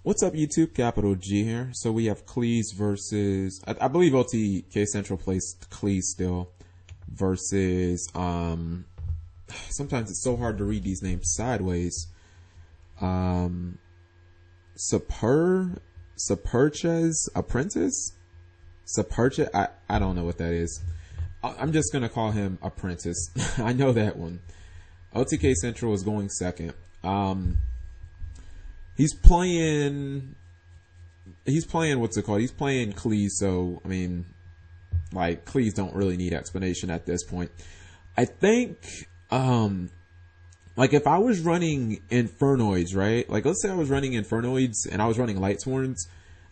What's up, YouTube? Capital G here. So we have Cleese versus, I believe OTK Central plays Cleese still, versus, sometimes it's so hard to read these names sideways. Sapurcha's Apprentice? Sapurcha? I don't know what that is. I'm just going to call him Apprentice. I know that one. OTK Central is going second. He's playing, what's it called? He's playing Cleese, so, I mean, like, Cleese don't really need explanation at this point. I think, like, if I was running Infernoids, right? Like, let's say I was running Infernoids and I was running Lightsworns.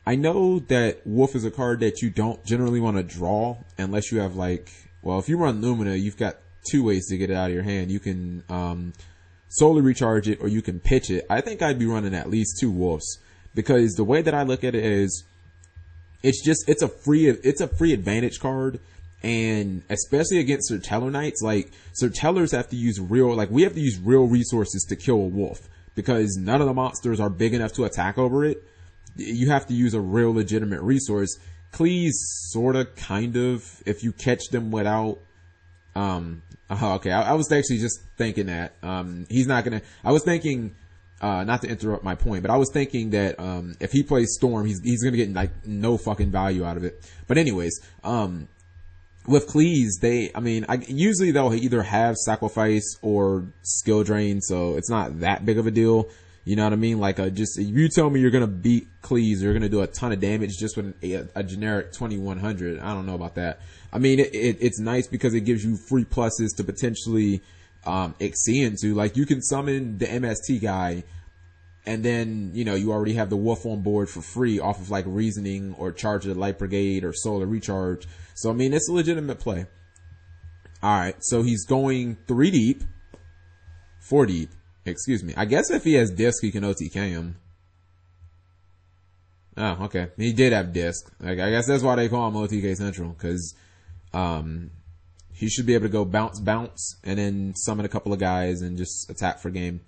I know that Wolf is a card that you don't generally want to draw unless you have, like, well, if you run Lumina, you've got two ways to get it out of your hand. You can, solely recharge it or you can pitch it. I think I'd be running at least two Wolves because the way that I look at it is it's a free advantage card, and especially against Serteller Knights, like Sertellers have to use we have to use real resources to kill a Wolf because none of the monsters are big enough to attack over it. You have to use a real legitimate resource. Cleese sorta kind of, if you catch them without okay. I was actually just thinking that, he's not gonna, I was thinking, not to interrupt my point, but I was thinking that, if he plays Storm, he's gonna get like no fucking value out of it. But anyways, with Cleese, usually they'll either have Sacrifice or Skill Drain, so it's not that big of a deal. You know what I mean? Like, just, if you tell me you're gonna beat Cleese, you're gonna do a ton of damage just with a generic 2100. I don't know about that. I mean, it's nice because it gives you free pluses to potentially, exceed into. Like, you can summon the MST guy, and then, you know, you already have the Wolf on board for free off of, like, Reasoning or Charge of the Light Brigade or Solar Recharge. So, I mean, it's a legitimate play. Alright, so he's going 3 deep. 4 deep. Excuse me. I guess if he has disc, he can OTK him. Oh, okay. He did have disc. Like, I guess that's why they call him OTK Central, because he should be able to go bounce, and then summon a couple of guys and just attack for game.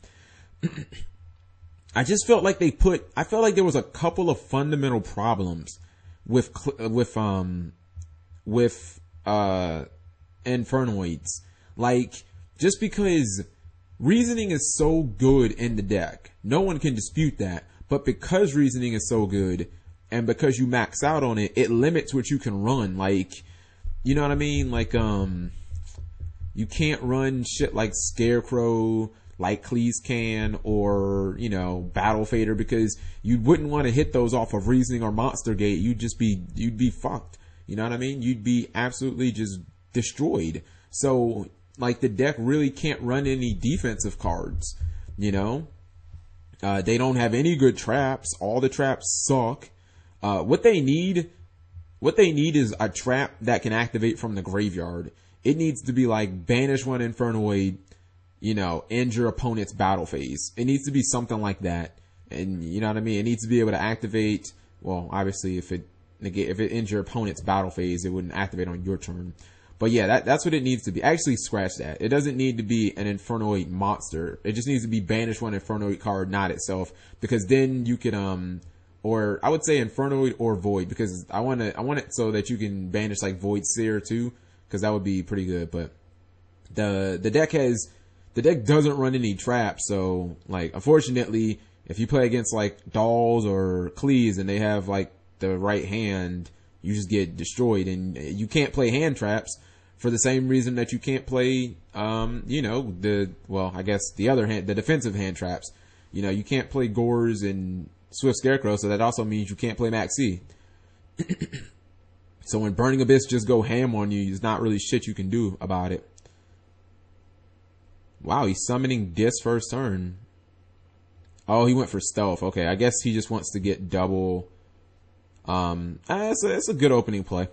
I just felt like I felt like there was a couple of fundamental problems with Infernoids. Like, just because Reasoning is so good in the deck, no one can dispute that, but because Reasoning is so good, and because you max out on it, it limits what you can run. Like, you know what I mean? Like, you can't run shit like Scarecrow, like Cleese can, or, you know, Battle Fader, because you wouldn't want to hit those off of Reasoning or Monster Gate. You'd be fucked. You know what I mean? You'd be absolutely just destroyed. So, like, the deck really can't run any defensive cards, you know? They don't have any good traps. All the traps suck. What they need is a trap that can activate from the graveyard. It needs to be like banish one Infernoid, you know, end your opponent's battle phase. It needs to be something like that. And you know what I mean? It needs to be able to activate, well, obviously if it ends your opponent's battle phase, it wouldn't activate on your turn. But yeah, that's what it needs to be. Actually, scratch that. It doesn't need to be an Infernoid monster. It just needs to be banish one Infernoid card, not itself. Because then you could, or I would say Infernoid or Void, because I want it so that you can banish like Void Seer too, because that would be pretty good. But the deck doesn't run any traps, so like, unfortunately, if you play against like Dolls or Cleese and they have like the right hand, you just get destroyed, and you can't play hand traps for the same reason that you can't play, you know, I guess the defensive hand traps. You know, you can't play Gores and Swift Scarecrow, so that also means you can't play Maxi. So when Burning Abyss just go ham on you, there's not really shit you can do about it. Wow, he's summoning Disc first turn. Oh, he went for Stealth. Okay, I guess he just wants to get double. It's a good opening play.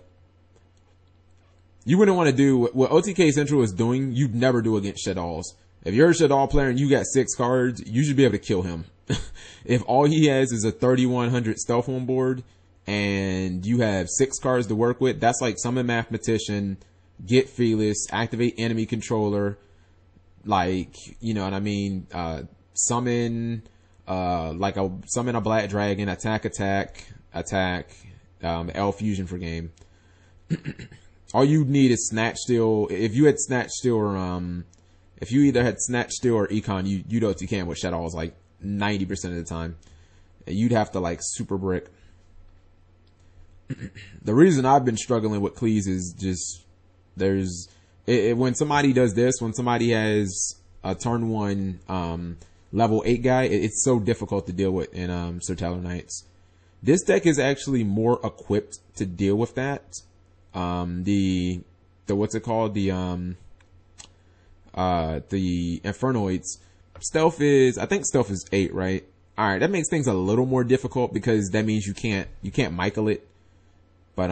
You wouldn't want to do what OTK Central is doing. You'd never do against Shaddolls. If you're a Shaddol player and you got 6 cards, you should be able to kill him. If all he has is a 3100 stealth on board and you have 6 cards to work with, that's like Summon Mathematician, Get Fearless, Activate Enemy Controller, like, you know what I mean, summon like summon a black dragon, attack, L fusion for game. All you need is Snatch Steal. If you had Snatch Steal or, if you either had Snatch Steal or Econ, you know what you can with Shadows like 90% of the time. You'd have to like super brick. The reason I've been struggling with Cleese is just, when somebody does this, when somebody has a turn 1, level 8 guy, it's so difficult to deal with in, Sertaler Knights. This deck is actually more equipped to deal with that. The what's it called? The Infernoids. I think stealth is 8, right? Alright, that makes things a little more difficult because that means you can't Michael it. But,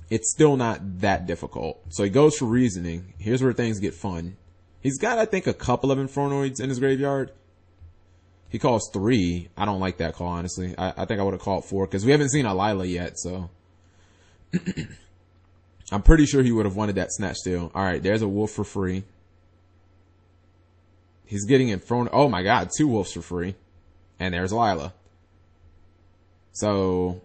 it's still not that difficult. So he goes for reasoning. Here's where things get fun. He's got, I think, a couple of Infernoids in his graveyard. He calls 3. I don't like that call, honestly. I think I would have called 4 because we haven't seen a Lila yet, so. I'm pretty sure he would have wanted that Snatch Steal. Alright, there's a wolf for free. He's getting Inferno. Oh my god, 2 wolves for free. And there's Lila. So,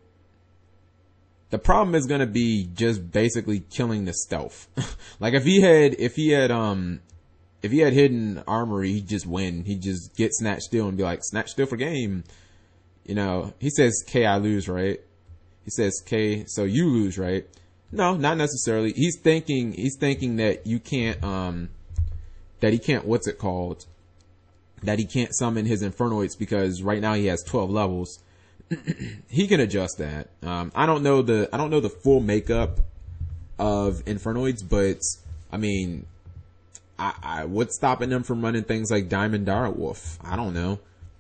the problem is gonna be just basically killing the stealth. Like if he had hidden armory, he'd just win. He'd just get Snatch Steal and be like, Snatch Steal for game. You know, he says K, I lose, right? He says K, so you lose, right? No, not necessarily. He's thinking that you can't, that he can't, what's it called? That he can't summon his Infernoids because right now he has 12 levels. He can adjust that. I don't know the full makeup of Infernoids, but I mean, what's stopping them from running things like Diamond Direwolf? I don't know.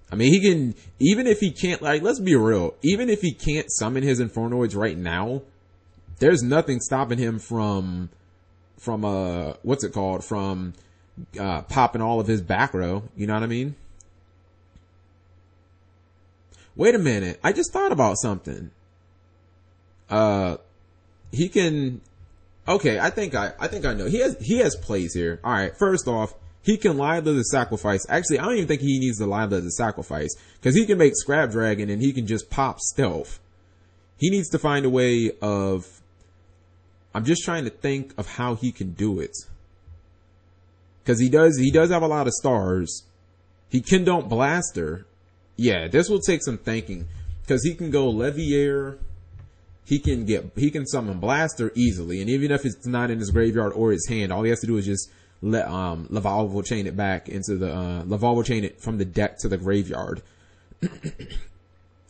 I mean, he can, even if he can't, like, let's be real, even if he can't summon his Infernoids right now, there's nothing stopping him from what's it called? From, popping all of his back row. You know what I mean? Wait a minute. I just thought about something. He can, okay, I think I know. He has plays here. Alright, first off, he can Lila the Sacrifice. Actually, I don't even think he needs the Lila the Sacrifice. Cause he can make Scrap Dragon and he can just pop Stealth. He needs to find a way of, I'm just trying to think of how he can do it. Cause he does have a lot of stars. He can don't Blaster. Yeah, this will take some thinking. Cause he can go Leviair. He can summon Blaster easily. And even if it's not in his graveyard or his hand, all he has to do is just let, Lavalval chain it back into the, Lavalval chain it from the deck to the graveyard.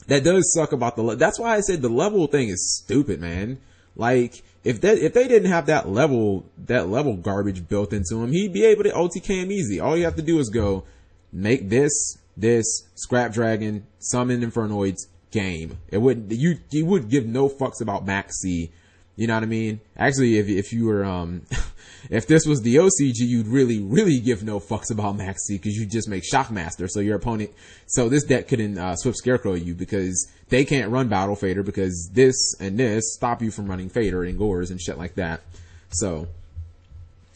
That does suck about that's why I said the level thing is stupid, man. Like, if they didn't have that level garbage built into him, he'd be able to OTK him easy. All you have to do is go, make this, Scrap Dragon, summon Infernoids, game. You would give no fucks about Max C. You know what I mean? Actually, if you were, if this was the OCG, you'd really give no fucks about Max C because you just make Shockmaster. So your opponent, so this deck couldn't, Swift Scarecrow you because they can't run Battle Fader because this and this stop you from running Fader and Gores and shit like that. So,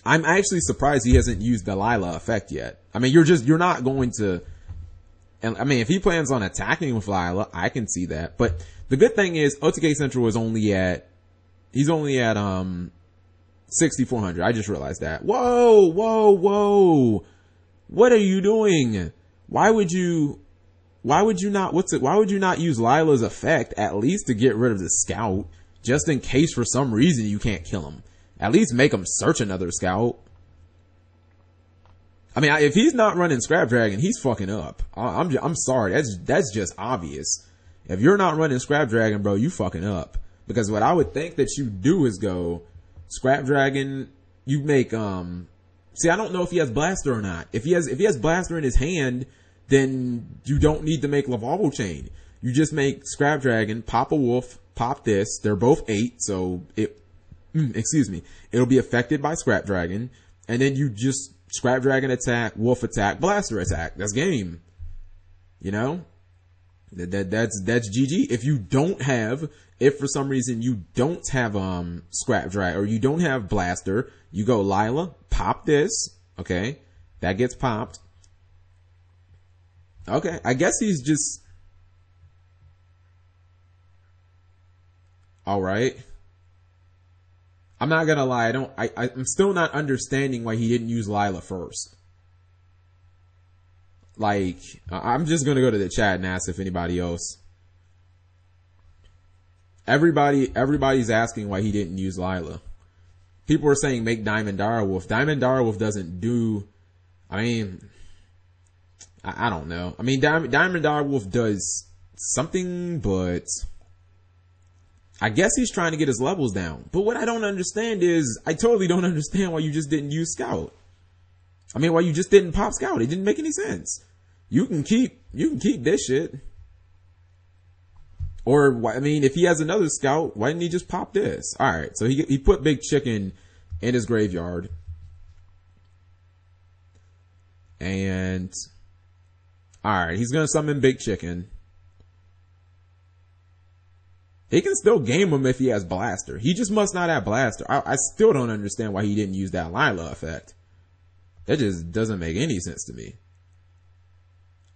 I'm actually surprised he hasn't used the Lila effect yet. I mean, you're not going to, and I mean, if he plans on attacking with Lila, I can see that. But the good thing is, OTK Central is only at, he's only at, 6,400. I just realized that. Whoa. What are you doing? Why would you not use Lila's effect at least to get rid of the scout? Just in case for some reason you can't kill him. At least make him search another scout. I mean, if he's not running Scrap Dragon, he's fucking up. I'm sorry. That's just obvious. If you're not running Scrap Dragon, bro, you fucking up. Because what I would think that you do is go Scrap Dragon, you make, see, I don't know if he has Blaster or not. If he has Blaster in his hand, then you don't need to make Lavalval Chain. You just make Scrap Dragon, pop a wolf, pop this. They're both 8, so it'll be affected by Scrap Dragon. And then you just Scrap Dragon attack, wolf attack, Blaster attack. That's game. You know? That's GG. If for some reason you don't have, Scrap Dragon, or you don't have Blaster, you go Lila, pop this, okay? That gets popped. Okay, I guess he's just all right. I'm not gonna lie. I'm still not understanding why he didn't use Lila first. Like, I'm just gonna go to the chat and ask if anybody else. Everybody's asking why he didn't use Lila. People are saying make Diamond Direwolf. Diamond Direwolf doesn't do. I mean, I don't know. I mean, Diamond Direwolf does something, but I guess he's trying to get his levels down. But what I don't understand is, I totally don't understand why you just didn't use Scout. I mean, why you just didn't pop Scout? It didn't make any sense. You can keep this shit. Or, I mean, if he has another Scout, why didn't he just pop this? Alright, so he put Big Chicken in his graveyard. And, alright, he's gonna summon Big Chicken. He can still game him if he has Blaster. He just must not have Blaster. I still don't understand why he didn't use that Lila effect. That just doesn't make any sense to me.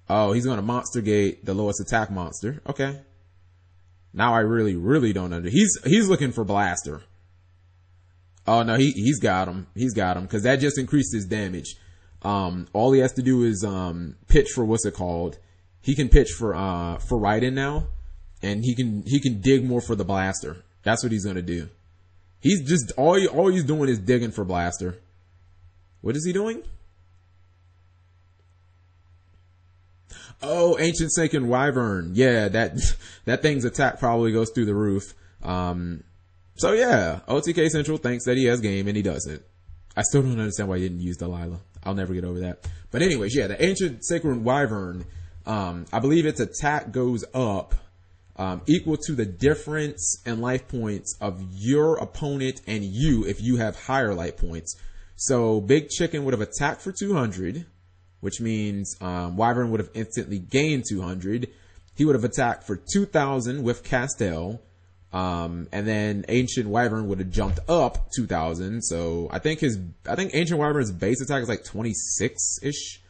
Oh, he's gonna Monster Gate the lowest attack monster. Okay. Now I really, really don't he's looking for Blaster. Oh no, he's got him. He's got him, cause that just increased his damage. All he has to do is, pitch for what's it called? He can pitch for Raiden now. And he can dig more for the Blaster. That's what he's gonna do. He's just, all he's doing is digging for Blaster. What is he doing? Oh, Ancient Sinking Wyvern. Yeah, that thing's attack probably goes through the roof. So yeah, OTK Central thinks that he has game and he doesn't. I still don't understand why he didn't use Delilah. I'll never get over that. But anyways, yeah, the Ancient Sacred Wyvern, I believe its attack goes up, equal to the difference in life points of your opponent and you if you have higher life points. So Big Chicken would have attacked for 200. Which means Wyvern would have instantly gained 200. He would have attacked for 2,000 with Castell. And then Ancient Wyvern would have jumped up 2,000. So I think Ancient Wyvern's base attack is like 26-ish.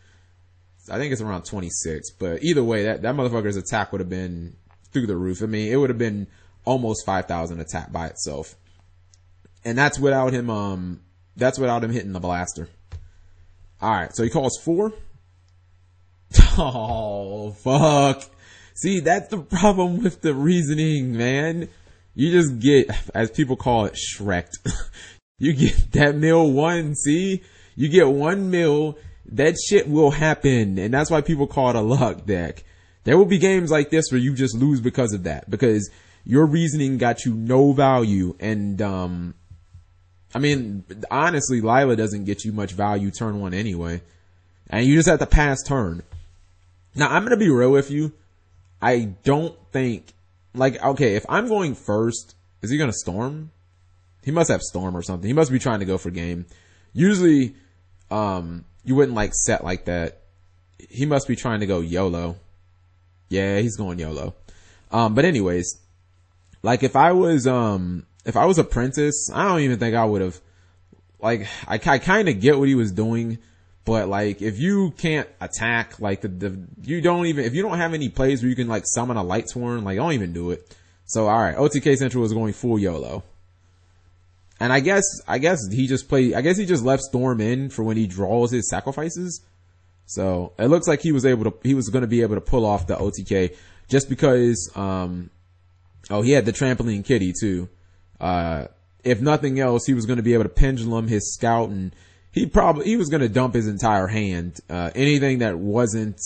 I think it's around 26. But either way, that motherfucker's attack would have been through the roof. I mean, it would have been almost 5,000 attack by itself. And that's without him hitting the Blaster. Alright, so he calls 4. Oh, fuck. See, that's the problem with the reasoning, man. You just get, as people call it, Shrek'd. You get that mill 1, see? You get 1 mill, that shit will happen. And that's why people call it a luck deck. There will be games like this where you just lose because of that. Because your reasoning got you no value. And, I mean, honestly, Lila doesn't get you much value turn 1 anyway. And you just have to pass turn. Now, I'm going to be real with you. I don't think, like, okay, if I'm going first, is he going to Storm? He must have Storm or something. He must be trying to go for game. Usually, you wouldn't like set like that. He must be trying to go YOLO. Yeah, he's going YOLO. But anyways, like if I was a Princess, I don't even think I would have, like, I kind of get what he was doing, but like, if you can't attack, like if you don't have any plays where you can like summon a Light Sworn, like don't even do it. So alright, OTK Central is going full YOLO. And I guess he just left Storm in for when he draws his sacrifices. So it looks like he was going to be able to pull off the OTK just because, he had the Trampoline Kitty too. If nothing else, he was going to be able to pendulum his Scout, and he was going to dump his entire hand. Anything that wasn't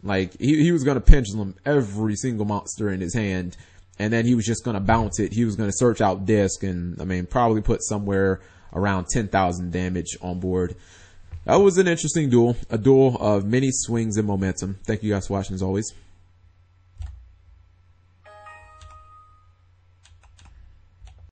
like, he was going to pendulum every single monster in his hand, and then he was just going to bounce it. He was going to search out disc and, I mean, probably put somewhere around 10,000 damage on board. That was an interesting duel, a duel of many swings and momentum. Thank you guys for watching as always.